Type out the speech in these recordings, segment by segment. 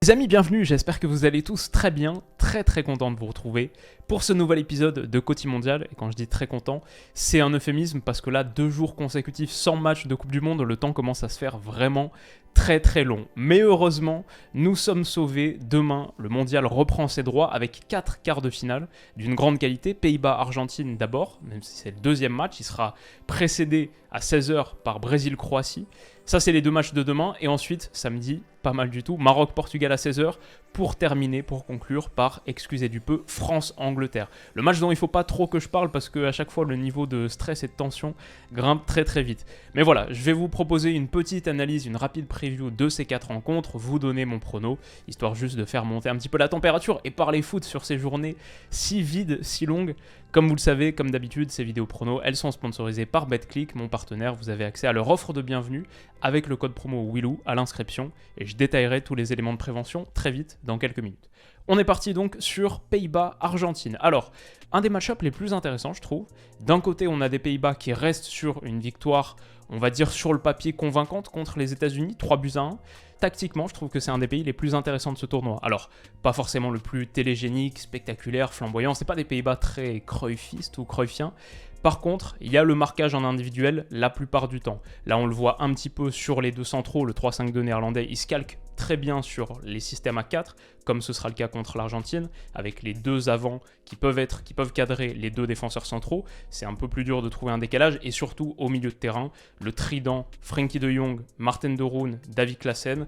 Les amis, bienvenue, j'espère que vous allez tous très bien, très content de vous retrouver pour ce nouvel épisode de Côté Mondial. Et quand je dis très content, c'est un euphémisme parce que là, 2 jours consécutifs sans match de Coupe du Monde, le temps commence à se faire vraiment très long. Mais heureusement, nous sommes sauvés. Demain, le mondial reprend ses droits avec 4 quarts de finale d'une grande qualité. Pays-Bas-Argentine d'abord, même si c'est le deuxième match, il sera précédé à 16h par Brésil-Croatie. Ça, c'est les 2 matchs de demain. Et ensuite, samedi, pas mal du tout, Maroc-Portugal à 16h pour terminer, pour conclure par, excusez du peu, France-Angleterre. Le match dont il ne faut pas trop que je parle parce qu'à chaque fois, le niveau de stress et de tension grimpe très vite. Mais voilà, je vais vous proposer une petite analyse, une rapide preview de ces 4 rencontres, vous donner mon prono, histoire juste de faire monter un petit peu la température et parler foot sur ces journées si vides, si longues. Comme vous le savez, comme d'habitude, ces vidéos pronos, elles sont sponsorisées par BetClick, mon partenaire. Vous avez accès à leur offre de bienvenue avec le code promo WILOU à l'inscription et je détaillerai tous les éléments de prévention très vite dans quelques minutes. On est parti donc sur Pays-Bas-Argentine. Alors, un des match-ups les plus intéressants, je trouve. D'un côté, on a des Pays-Bas qui restent sur une victoire, on va dire sur le papier convaincante contre les États-Unis, 3-1. Tactiquement, je trouve que c'est un des pays les plus intéressants de ce tournoi. Alors, pas forcément le plus télégénique, spectaculaire, flamboyant, c'est pas des Pays-Bas très cruyffistes ou cruyffiens. Par contre, il y a le marquage en individuel la plupart du temps. Là, on le voit un petit peu sur les 2 centraux, le 3-5-2 néerlandais, il se calque très bien sur les systèmes à 4, comme ce sera le cas contre l'Argentine, avec les 2 avants qui peuvent cadrer les 2 défenseurs centraux. C'est un peu plus dur de trouver un décalage, et surtout au milieu de terrain, le trident Frenkie de Jong, Marten de Roon, David Klaassen.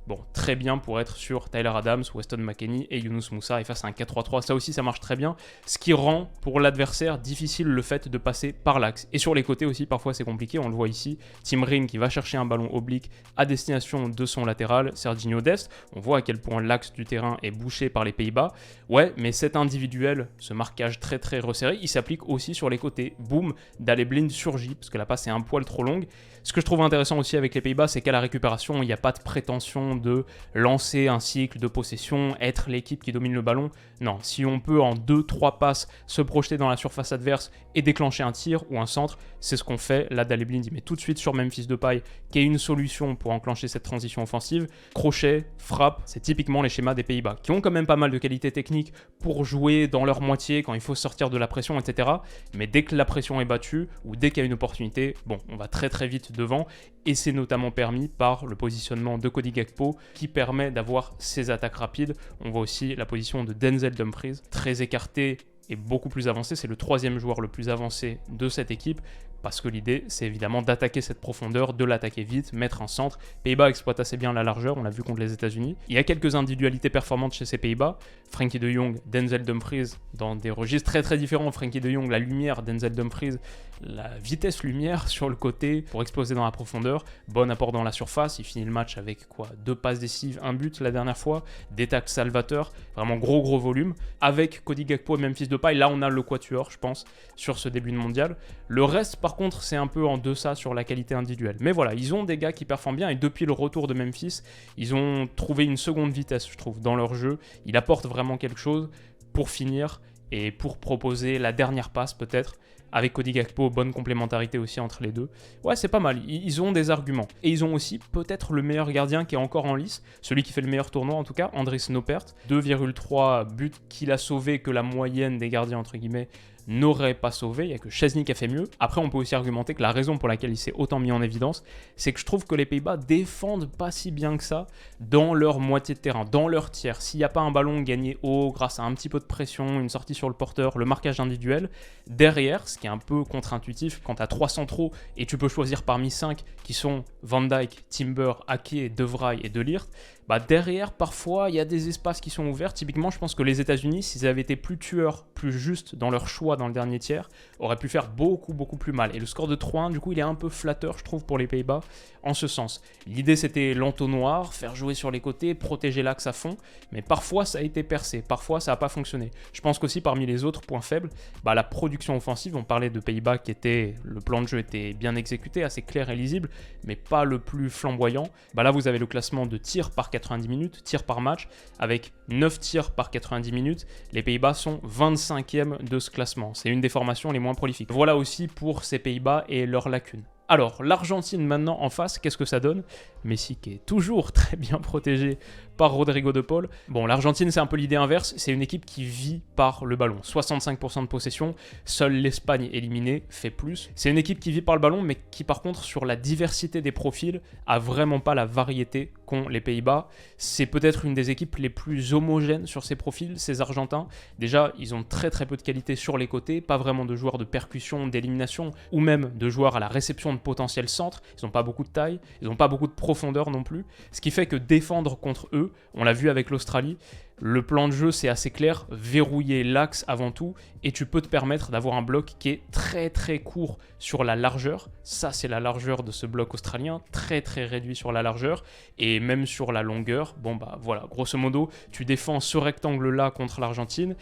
Bon, très bien pour être sur Tyler Adams, Weston McKennie et Younous Moussa et face à un 4-3-3. Ça aussi, ça marche très bien. Ce qui rend pour l'adversaire difficile le fait de passer par l'axe. Et sur les côtés aussi, parfois c'est compliqué. On le voit ici. Tim Ream qui va chercher un ballon oblique à destination de son latéral, Serginho Dest. On voit à quel point l'axe du terrain est bouché par les Pays-Bas. Ouais, mais cet individuel, ce marquage très resserré, il s'applique aussi sur les côtés. Boum, Daley-Blind surgit parce que la passe est un poil trop longue. Ce que je trouve intéressant aussi avec les Pays-Bas, c'est qu'à la récupération, il n'y a pas de prétention de lancer un cycle de possession, être l'équipe qui domine le ballon. Non, si on peut en 2-3 passes se projeter dans la surface adverse et déclencher un tir ou un centre, c'est ce qu'on fait. Là, Daley-Blind, il met tout de suite sur Memphis Depay, qui est une solution pour enclencher cette transition offensive. Crochet, frappe, c'est typiquement les schémas des Pays-Bas, qui ont quand même pas mal de qualité technique pour jouer dans leur moitié quand il faut sortir de la pression, etc. Mais dès que la pression est battue, ou dès qu'il y a une opportunité, bon, on va très vite devant, et c'est notamment permis par le positionnement de Cody Gakpo qui permet d'avoir ces attaques rapides. On voit aussi la position de Denzel Dumfries, très écarté et beaucoup plus avancé. C'est le 3e joueur le plus avancé de cette équipe, parce que l'idée, c'est évidemment d'attaquer cette profondeur, de l'attaquer vite, mettre un centre. Pays-Bas exploite assez bien la largeur, on l'a vu contre les États-Unis. Il y a quelques individualités performantes chez ces Pays-Bas. Frenkie de Jong, Denzel Dumfries, dans des registres très différents. Frenkie de Jong, la lumière, Denzel Dumfries, la vitesse lumière sur le côté pour exploser dans la profondeur. Bon apport dans la surface, il finit le match avec 2 passes décisives, 1 but la dernière fois, des tacles salvateurs, vraiment gros volume. Avec Cody Gakpo et Memphis Depay, là on a le quatuor, je pense, sur ce début de mondial. Le reste, par contre, c'est un peu en deçà sur la qualité individuelle. Mais voilà, ils ont des gars qui performent bien et depuis le retour de Memphis, ils ont trouvé une seconde vitesse, je trouve, dans leur jeu. Il apporte vraiment quelque chose pour finir et pour proposer la dernière passe peut-être. Avec Cody Gakpo, bonne complémentarité aussi entre les deux. Ouais, c'est pas mal, ils ont des arguments. Et ils ont aussi peut-être le meilleur gardien qui est encore en lice, celui qui fait le meilleur tournoi en tout cas, Andries Noppert. 2,3 buts qu'il a sauvé que la moyenne des gardiens entre guillemets n'aurait pas sauvé, il n'y a que Szczęsny qui a fait mieux. Après, on peut aussi argumenter que la raison pour laquelle il s'est autant mis en évidence, c'est que je trouve que les Pays-Bas défendent pas si bien que ça dans leur moitié de terrain, dans leur tiers. S'il n'y a pas un ballon gagné haut grâce à un petit peu de pression, une sortie sur le porteur, le marquage individuel, derrière, ce qui est un peu contre-intuitif, quand tu as 3 centraux et tu peux choisir parmi 5 qui sont Van Dijk, Timber, Ake, De Vrij et De Ligt, derrière, parfois, il y a des espaces qui sont ouverts. Typiquement, je pense que les États-Unis, s'ils avaient été plus tueurs, plus justes dans leur choix dans le dernier tiers, auraient pu faire beaucoup plus mal. Et le score de 3-1, du coup, il est un peu flatteur, je trouve, pour les Pays-Bas, en ce sens. L'idée, c'était l'entonnoir, faire jouer sur les côtés, protéger l'axe à fond, mais parfois, ça a été percé, parfois, ça n'a pas fonctionné. Je pense qu'aussi, parmi les autres points faibles, la production offensive, on parlait de Pays-Bas le plan de jeu était bien exécuté, assez clair et lisible, mais pas le plus flamboyant. Là, vous avez le classement de tirs par 90 minutes, tirs par match, avec 9 tirs par 90 minutes. Les Pays-Bas sont 25e de ce classement. C'est une des formations les moins prolifiques. Voilà aussi pour ces Pays-Bas et leurs lacunes. Alors, l'Argentine maintenant en face, qu'est-ce que ça donne? Messi qui est toujours très bien protégé par Rodrigo de Paul. Bon, l'Argentine, c'est un peu l'idée inverse, c'est une équipe qui vit par le ballon. 65% de possession, seule l'Espagne éliminée fait plus. C'est une équipe qui vit par le ballon, mais qui par contre, sur la diversité des profils, a vraiment pas la variété qu'ont les Pays-Bas. C'est peut-être une des équipes les plus homogènes sur ces profils, ces Argentins. Déjà, ils ont très très peu de qualité sur les côtés, pas vraiment de joueurs de percussion, d'élimination, ou même de joueurs à la réception de potentiel centre. Ils n'ont pas beaucoup de taille, ils n'ont pas beaucoup de profondeur non plus. Ce qui fait que défendre contre eux, on l'a vu avec l'Australie, le plan de jeu c'est assez clair, verrouiller l'axe avant tout, et tu peux te permettre d'avoir un bloc qui est très très court sur la largeur. Ça c'est la largeur de ce bloc australien, très très réduit sur la largeur, et même sur la longueur. Bon bah voilà, grosso modo, tu défends ce rectangle-là contre l'Argentine,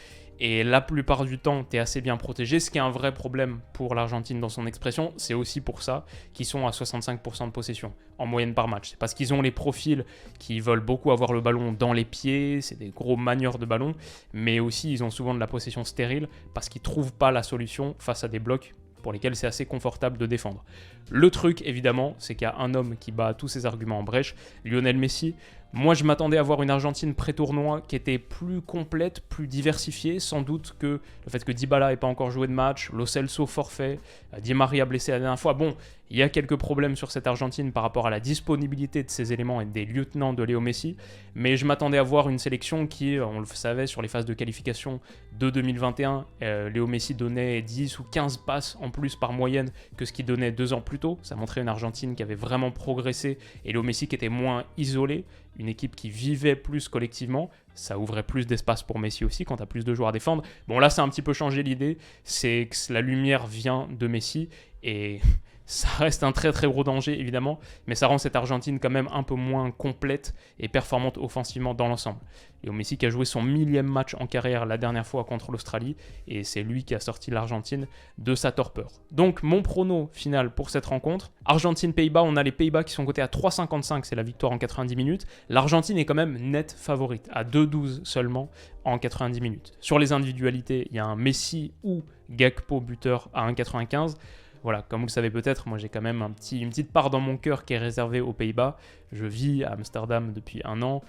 et la plupart du temps, tu es assez bien protégé, ce qui est un vrai problème pour l'Argentine dans son expression. C'est aussi pour ça qu'ils sont à 65% de possession en moyenne par match. C'est parce qu'ils ont les profils qui veulent beaucoup avoir le ballon dans les pieds, c'est des gros manieurs de ballon, mais aussi ils ont souvent de la possession stérile parce qu'ils ne trouvent pas la solution face à des blocs pour lesquels c'est assez confortable de défendre. Le truc, évidemment, c'est qu'il y a un homme qui bat tous ces arguments en brèche, Lionel Messi. Moi, je m'attendais à voir une Argentine pré-tournoi qui était plus complète, plus diversifiée. Sans doute que le fait que Dybala n'ait pas encore joué de match, Lo Celso forfait, Di Maria blessé la dernière fois. Bon, il y a quelques problèmes sur cette Argentine par rapport à la disponibilité de ces éléments et des lieutenants de Léo Messi. Mais je m'attendais à voir une sélection qui, on le savait, sur les phases de qualification de 2021, Léo Messi donnait 10 ou 15 passes en plus par moyenne que ce qu'il donnait 2 ans plus tôt. Ça montrait une Argentine qui avait vraiment progressé et Léo Messi qui était moins isolé. Une équipe qui vivait plus collectivement, ça ouvrait plus d'espace pour Messi aussi quand tu as plus de joueurs à défendre. Bon là, c'est un petit peu changé l'idée, c'est que la lumière vient de Messi et ça reste un très très gros danger évidemment, mais ça rend cette Argentine quand même un peu moins complète et performante offensivement dans l'ensemble. Et Messi qui a joué son 1000e match en carrière la dernière fois contre l'Australie, et c'est lui qui a sorti l'Argentine de sa torpeur. Donc mon prono final pour cette rencontre, Argentine-Pays-Bas, on a les Pays-Bas qui sont cotés à 3,55, c'est la victoire en 90 minutes. L'Argentine est quand même nette favorite, à 2,12 seulement en 90 minutes. Sur les individualités, il y a un Messi ou Gakpo buteur à 1,95. Voilà, comme vous le savez peut-être, moi j'ai quand même une petite part dans mon cœur qui est réservée aux Pays-Bas. Je vis à Amsterdam depuis 1 an.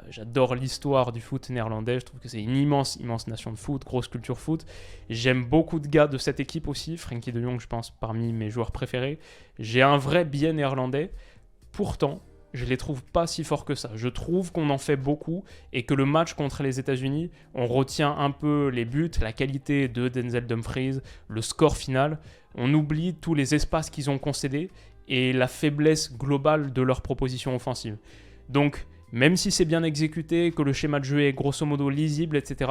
J'adore l'histoire du foot néerlandais. Je trouve que c'est une immense nation de foot, grosse culture foot. J'aime beaucoup de gars de cette équipe aussi. Frenkie de Jong, je pense, parmi mes joueurs préférés. J'ai un vrai biais néerlandais. Pourtant, je les trouve pas si forts que ça. Je trouve qu'on en fait beaucoup et que le match contre les États-Unis, on retient un peu les buts, la qualité de Denzel Dumfries, le score final. On oublie tous les espaces qu'ils ont concédés et la faiblesse globale de leur proposition offensive. Donc, même si c'est bien exécuté, que le schéma de jeu est grosso modo lisible, etc.,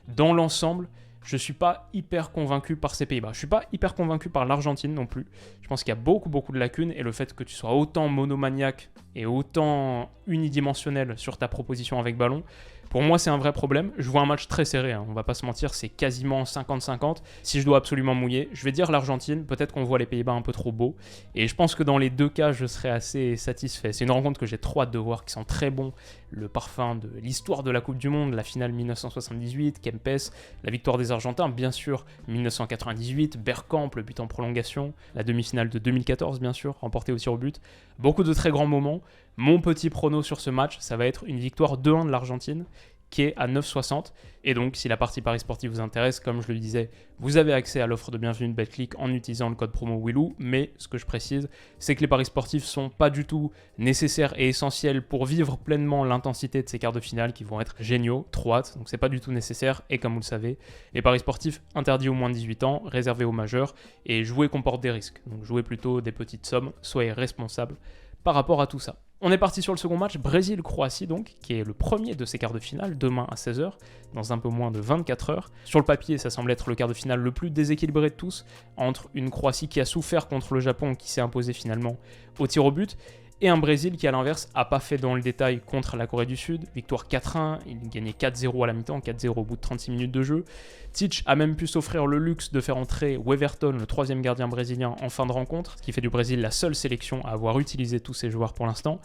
dans l'ensemble, je ne suis pas hyper convaincu par ces Pays-Bas. Je ne suis pas hyper convaincu par l'Argentine non plus. Je pense qu'il y a beaucoup de lacunes et le fait que tu sois autant monomaniaque et autant unidimensionnel sur ta proposition avec ballon, pour moi, c'est un vrai problème. Je vois un match très serré, hein. On va pas se mentir, c'est quasiment 50-50. Si je dois absolument mouiller, je vais dire l'Argentine. Peut-être qu'on voit les Pays-Bas un peu trop beaux. Et je pense que dans les deux cas, je serai assez satisfait. C'est une rencontre que j'ai trop hâte de voir, qui sent très bon. Le parfum de l'histoire de la Coupe du Monde, la finale 1978, Kempes, la victoire des Argentins, bien sûr, 1998, Bergkamp, le but en prolongation, la demi-finale de 2014, bien sûr, remportée au tir au but. Beaucoup de très grands moments. Mon petit prono sur ce match, ça va être une victoire 2-1 de l'Argentine, qui est à 9,60. Et donc, si la partie Paris Sportif vous intéresse, comme je le disais, vous avez accès à l'offre de bienvenue de Betclic en utilisant le code promo Willou. Mais ce que je précise, c'est que les paris sportifs sont pas du tout nécessaires et essentiels pour vivre pleinement l'intensité de ces quarts de finale qui vont être géniaux, trop hâte. Donc, c'est pas du tout nécessaire. Et comme vous le savez, les paris sportifs interdits aux moins de 18 ans, réservés aux majeurs. Et jouer comporte des risques. Donc, jouez plutôt des petites sommes, soyez responsables par rapport à tout ça. On est parti sur le second match, Brésil-Croatie donc, qui est le premier de ces quarts de finale, demain à 16h, dans un peu moins de 24 heures. Sur le papier, ça semble être le quart de finale le plus déséquilibré de tous, entre une Croatie qui a souffert contre le Japon, qui s'est imposé finalement au tir au but, et un Brésil qui, à l'inverse, n'a pas fait dans le détail contre la Corée du Sud. Victoire 4-1, il gagnait 4-0 à la mi-temps, 4-0 au bout de 36 minutes de jeu. Tite a même pu s'offrir le luxe de faire entrer Weverton, le troisième gardien brésilien, en fin de rencontre, ce qui fait du Brésil la seule sélection à avoir utilisé tous ses joueurs pour l'instant.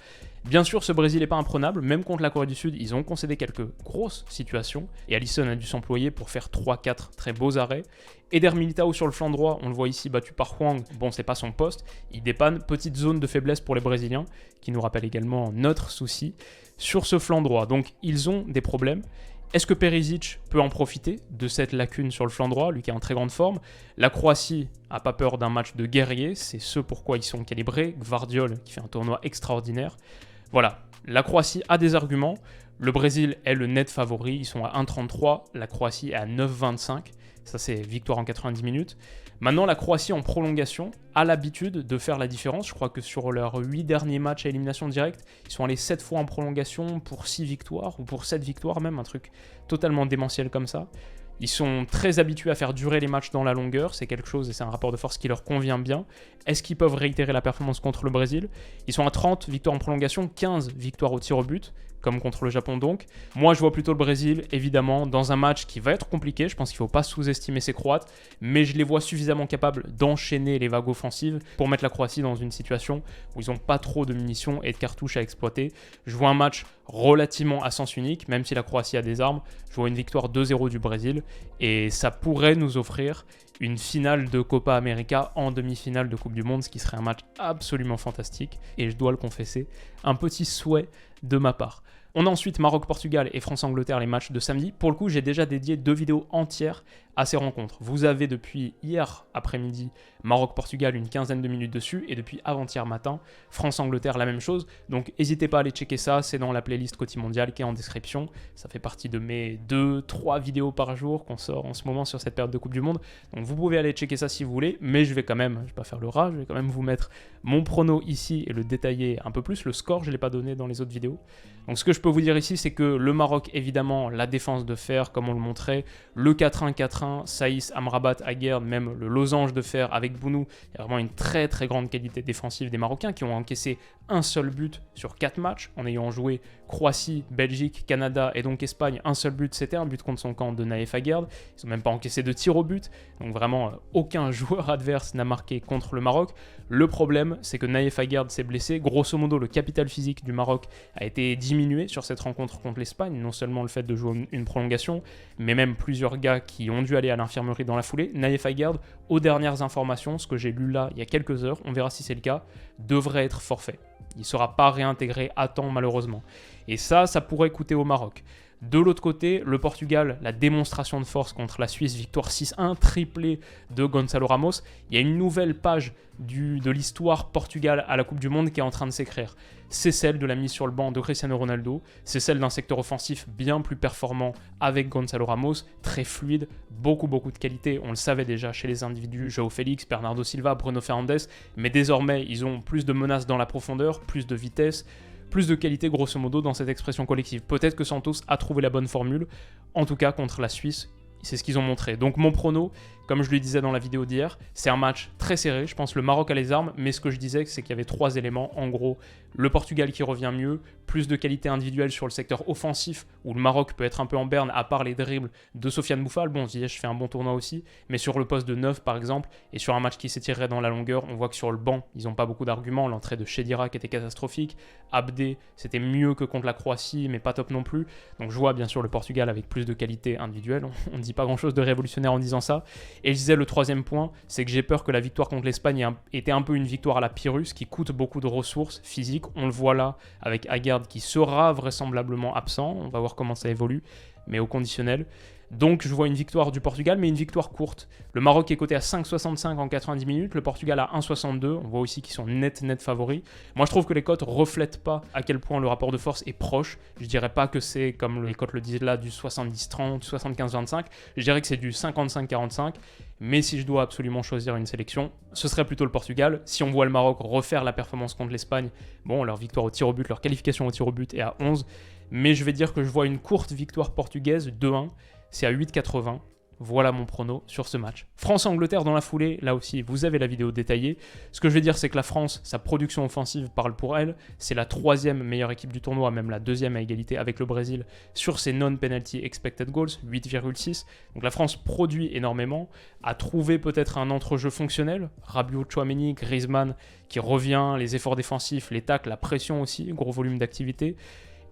Bien sûr, ce Brésil n'est pas imprenable, même contre la Corée du Sud, ils ont concédé quelques grosses situations, et Alisson a dû s'employer pour faire 3-4 très beaux arrêts. Eder Militao sur le flanc droit, on le voit ici battu par Hwang, bon c'est pas son poste, il dépanne, petite zone de faiblesse pour les Brésiliens, qui nous rappelle également notre souci sur ce flanc droit. Donc ils ont des problèmes. Est-ce que Perisic peut en profiter de cette lacune sur le flanc droit, lui qui est en très grande forme? La Croatie n'a pas peur d'un match de guerrier, c'est ce pourquoi ils sont calibrés. Gvardiol qui fait un tournoi extraordinaire. Voilà, la Croatie a des arguments. Le Brésil est le net favori, ils sont à 1,33, la Croatie est à 9,25. Ça c'est victoire en 90 minutes. Maintenant, la Croatie en prolongation a l'habitude de faire la différence. Je crois que sur leurs 8 derniers matchs à élimination directe, ils sont allés 7 fois en prolongation pour 6 victoires, ou pour 7 victoires même, un truc totalement démentiel comme ça. Ils sont très habitués à faire durer les matchs dans la longueur, c'est quelque chose et c'est un rapport de force qui leur convient bien. Est-ce qu'ils peuvent réitérer la performance contre le Brésil? Ils sont à 30 victoires en prolongation, 15 victoires au tir au but, comme contre le Japon donc. Moi je vois plutôt le Brésil, évidemment, dans un match qui va être compliqué, je pense qu'il ne faut pas sous-estimer ces Croates, mais je les vois suffisamment capables d'enchaîner les vagues offensives pour mettre la Croatie dans une situation où ils n'ont pas trop de munitions et de cartouches à exploiter. Je vois un match relativement à sens unique, même si la Croatie a des armes, je vois une victoire 2-0 du Brésil, et ça pourrait nous offrir une finale de Copa América en demi-finale de Coupe du Monde, ce qui serait un match absolument fantastique, et je dois le confesser, un petit souhait de ma part. On a ensuite Maroc-Portugal et France-Angleterre, les matchs de samedi. Pour le coup, j'ai déjà dédié 2 vidéos entières à ces rencontres. Vous avez depuis hier après-midi Maroc-Portugal une quinzaine de minutes dessus, et depuis avant-hier matin, France-Angleterre la même chose. Donc n'hésitez pas à aller checker ça, c'est dans la playlist Côté Mondial qui est en description. Ça fait partie de mes 2-3 vidéos par jour qu'on sort en ce moment sur cette période de Coupe du Monde. Donc vous pouvez aller checker ça si vous voulez, mais je vais pas faire le rat, je vais quand même vous mettre mon prono ici et le détailler un peu plus. Le score, je ne l'ai pas donné dans les autres vidéos. Donc ce que je peux vous dire ici, c'est que le Maroc, évidemment, la défense de fer, comme on le montrait, le 4-1-4-1, Saïs, Amrabat, Aguerd, même le losange de fer avec Bounou, il y a vraiment une très très grande qualité défensive des Marocains qui ont encaissé un seul but sur 4 matchs, en ayant joué Croatie, Belgique, Canada et donc Espagne. Un seul but, c'était un but contre son camp de Naïf Aguerd. Ils n'ont même pas encaissé de tir au but, donc vraiment aucun joueur adverse n'a marqué contre le Maroc. Le problème, c'est que Naïf Aguerd s'est blessé. Grosso modo, le capital physique du Maroc a été diminué sur cette rencontre contre l'Espagne, non seulement le fait de jouer une prolongation, mais même plusieurs gars qui ont dû aller à l'infirmerie dans la foulée. Naïf Aguerd, aux dernières informations, ce que j'ai lu là il y a quelques heures, on verra si c'est le cas, devrait être forfait. Il ne sera pas réintégré à temps malheureusement. Et ça pourrait coûter au Maroc. De l'autre côté, le Portugal, la démonstration de force contre la Suisse, victoire 6-1, triplé de Gonçalo Ramos. Il y a une nouvelle page de l'histoire Portugal à la Coupe du Monde qui est en train de s'écrire. C'est celle de la mise sur le banc de Cristiano Ronaldo, c'est celle d'un secteur offensif bien plus performant avec Gonçalo Ramos, très fluide, beaucoup de qualité, on le savait déjà chez les individus, João Félix, Bernardo Silva, Bruno Fernandes, mais désormais ils ont plus de menaces dans la profondeur, plus de vitesse, plus de qualité grosso modo dans cette expression collective. Peut-être que Santos a trouvé la bonne formule, en tout cas contre la Suisse, c'est ce qu'ils ont montré. Donc mon prono, comme je le disais dans la vidéo d'hier, c'est un match très serré, je pense que le Maroc a les armes, mais ce que je disais c'est qu'il y avait 3 éléments, en gros, le Portugal qui revient mieux, plus de qualité individuelle sur le secteur offensif, où le Maroc peut être un peu en berne, à part les dribbles de Sofiane Bouffal, bon Ziyech fait un bon tournoi aussi, mais sur le poste de 9 par exemple, et sur un match qui s'étirerait dans la longueur, on voit que sur le banc, ils n'ont pas beaucoup d'arguments, l'entrée de Chedira était catastrophique, Abdé, c'était mieux que contre la Croatie, mais pas top non plus, donc je vois bien sûr le Portugal avec plus de qualité individuelle, on ne dit pas grand chose de révolutionnaire en disant ça, et je disais le troisième point, c'est que j'ai peur que la victoire contre l'Espagne était un peu une victoire à la Pyrrhus, qui coûte beaucoup de ressources physiques, on le voit là avec Aguerd qui sera vraisemblablement absent, on va voir comment ça évolue, mais au conditionnel. Donc je vois une victoire du Portugal, mais une victoire courte. Le Maroc est coté à 5,65 en 90 minutes, le Portugal à 1,62, on voit aussi qu'ils sont net favoris. Moi je trouve que les cotes reflètent pas à quel point le rapport de force est proche. Je dirais pas que c'est, comme les cotes le disent là, du 70-30, 75-25, je dirais que c'est du 55-45, mais si je dois absolument choisir une sélection, ce serait plutôt le Portugal. Si on voit le Maroc refaire la performance contre l'Espagne, bon, leur victoire au tir au but, leur qualification au tir au but est à 11, mais je vais dire que je vois une courte victoire portugaise, 2-1, c'est à 8,80. Voilà mon prono sur ce match. France-Angleterre dans la foulée, là aussi, vous avez la vidéo détaillée. Ce que je vais dire, c'est que la France, sa production offensive parle pour elle. C'est la 3e meilleure équipe du tournoi, même la 2e à égalité avec le Brésil sur ses non-penalty expected goals, 8,6. Donc la France produit énormément, a trouvé peut-être un entrejeu fonctionnel. Rabiot, Tchouaméni, Griezmann qui revient, les efforts défensifs, les tacles, la pression aussi, gros volume d'activité.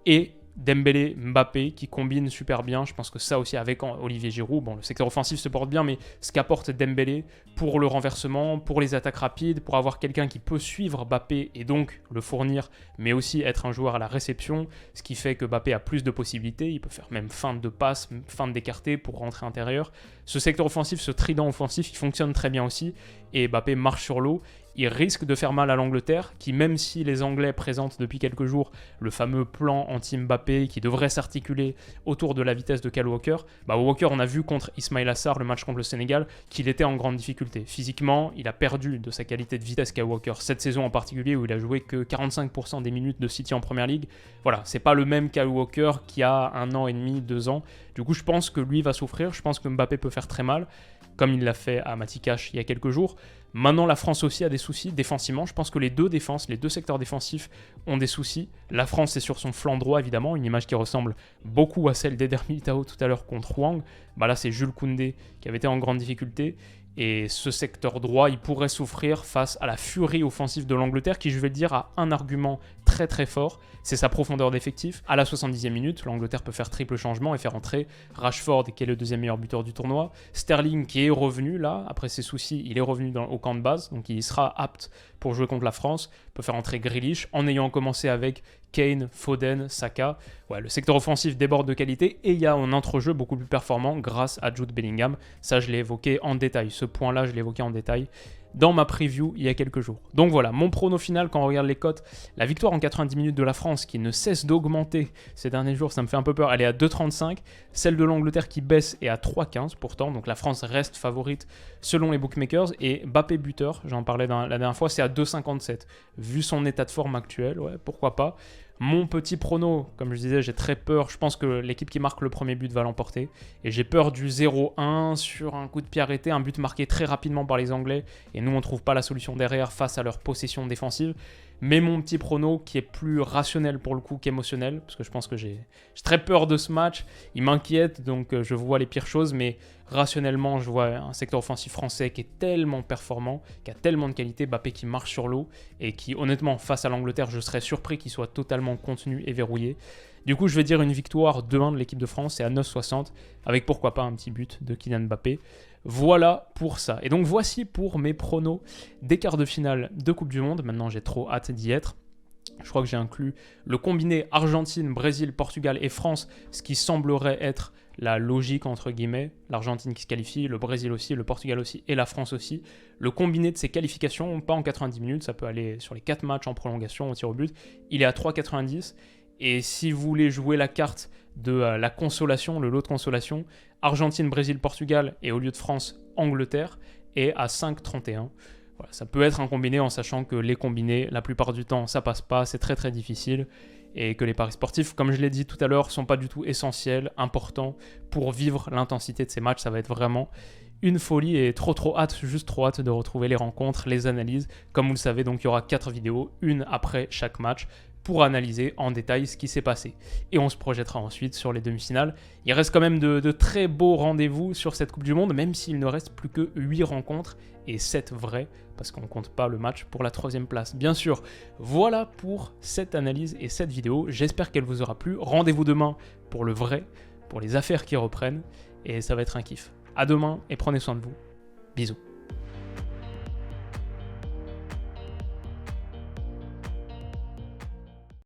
Et Dembélé, Mbappé qui combinent super bien. Je pense que ça aussi avec Olivier Giroud, bon, le secteur offensif se porte bien, mais ce qu'apporte Dembélé pour le renversement, pour les attaques rapides, pour avoir quelqu'un qui peut suivre Mbappé et donc le fournir, mais aussi être un joueur à la réception, ce qui fait que Mbappé a plus de possibilités. Il peut faire même feinte de passe, feinte d'écarté pour rentrer intérieur. Ce secteur offensif, ce trident offensif, il fonctionne très bien aussi et Mbappé marche sur l'eau. Il risque de faire mal à l'Angleterre, qui même si les Anglais présentent depuis quelques jours le fameux plan anti-Mbappé qui devrait s'articuler autour de la vitesse de Kyle Walker, Walker, on a vu contre Ismail Assar, le match contre le Sénégal, qu'il était en grande difficulté. Physiquement, il a perdu de sa qualité de vitesse Kyle Walker, cette saison en particulier où il a joué que 45% des minutes de City en Première Ligue. Voilà, c'est pas le même Kyle Walker qui a 1 an et demi, 2 ans. Du coup, je pense que lui va souffrir, je pense que Mbappé peut faire très mal, comme il l'a fait à Matikash il y a quelques jours. Maintenant, la France aussi a des soucis défensivement. Je pense que les deux secteurs défensifs ont des soucis. La France est sur son flanc droit, évidemment, une image qui ressemble beaucoup à celle d'Eder Militao tout à l'heure contre Hwang. Là, c'est Jules Koundé qui avait été en grande difficulté. Et ce secteur droit, il pourrait souffrir face à la furie offensive de l'Angleterre, qui, je vais le dire, a un argument très très fort, c'est sa profondeur d'effectif. À la 70e minute, l'Angleterre peut faire triple changement et faire entrer Rashford, qui est le 2e meilleur buteur du tournoi, Sterling, qui est revenu là, après ses soucis, il est revenu au camp de base, donc il sera apte pour jouer contre la France, peut faire entrer Grealish, en ayant commencé avec Kane, Foden, Saka. Le secteur offensif déborde de qualité et il y a un entrejeu beaucoup plus performant grâce à Jude Bellingham. Ça, je l'ai évoqué en détail. Ce point-là, je l'ai évoqué en détail dans ma preview il y a quelques jours. Donc voilà, mon prono final quand on regarde les cotes, la victoire en 90 minutes de la France qui ne cesse d'augmenter ces derniers jours, ça me fait un peu peur, elle est à 2,35, celle de l'Angleterre qui baisse est à 3,15 pourtant, donc la France reste favorite selon les bookmakers, et Mbappé buteur, j'en parlais la dernière fois, c'est à 2,57. Vu son état de forme actuel, pourquoi pas. Mon petit prono, comme je disais, j'ai très peur. Je pense que l'équipe qui marque le premier but va l'emporter. Et j'ai peur du 0-1 sur un coup de pied arrêté, un but marqué très rapidement par les Anglais. Et nous, on ne trouve pas la solution derrière face à leur possession défensive. Mais mon petit prono, qui est plus rationnel pour le coup qu'émotionnel, parce que je pense que j'ai très peur de ce match. Il m'inquiète, donc je vois les pires choses. Mais rationnellement, je vois un secteur offensif français qui est tellement performant, qui a tellement de qualité, Mbappé qui marche sur l'eau, et qui, honnêtement, face à l'Angleterre, je serais surpris qu'il soit totalement contenu et verrouillé. Du coup, je vais dire une victoire 2-1 de l'équipe de France, c'est à 9,60, avec pourquoi pas un petit but de Kylian Mbappé. Voilà pour ça. Et donc voici pour mes pronos des quarts de finale de Coupe du Monde. Maintenant, j'ai trop hâte d'y être. Je crois que j'ai inclus le combiné Argentine, Brésil, Portugal et France, ce qui semblerait être la logique entre guillemets. L'Argentine qui se qualifie, le Brésil aussi, le Portugal aussi et la France aussi. Le combiné de ces qualifications, pas en 90 minutes, ça peut aller sur les 4 matchs en prolongation, au tir au but, il est à 3,90. Et si vous voulez jouer la carte de la consolation, le lot de consolation, Argentine, Brésil, Portugal et au lieu de France, Angleterre est à 5,31. Voilà, ça peut être un combiné en sachant que les combinés, la plupart du temps, ça passe pas, c'est très très difficile. Et que les paris sportifs, comme je l'ai dit tout à l'heure, sont pas du tout essentiels, importants pour vivre l'intensité de ces matchs. Ça va être vraiment une folie et trop hâte, juste trop hâte de retrouver les rencontres, les analyses. Comme vous le savez, donc il y aura 4 vidéos, une après chaque match, pour analyser en détail ce qui s'est passé. Et on se projettera ensuite sur les demi-finales. Il reste quand même de très beaux rendez-vous sur cette Coupe du Monde, même s'il ne reste plus que 8 rencontres et 7 vraies, parce qu'on ne compte pas le match pour la 3e place. Bien sûr, voilà pour cette analyse et cette vidéo. J'espère qu'elle vous aura plu. Rendez-vous demain pour le vrai, pour les affaires qui reprennent, et ça va être un kiff. À demain et prenez soin de vous. Bisous.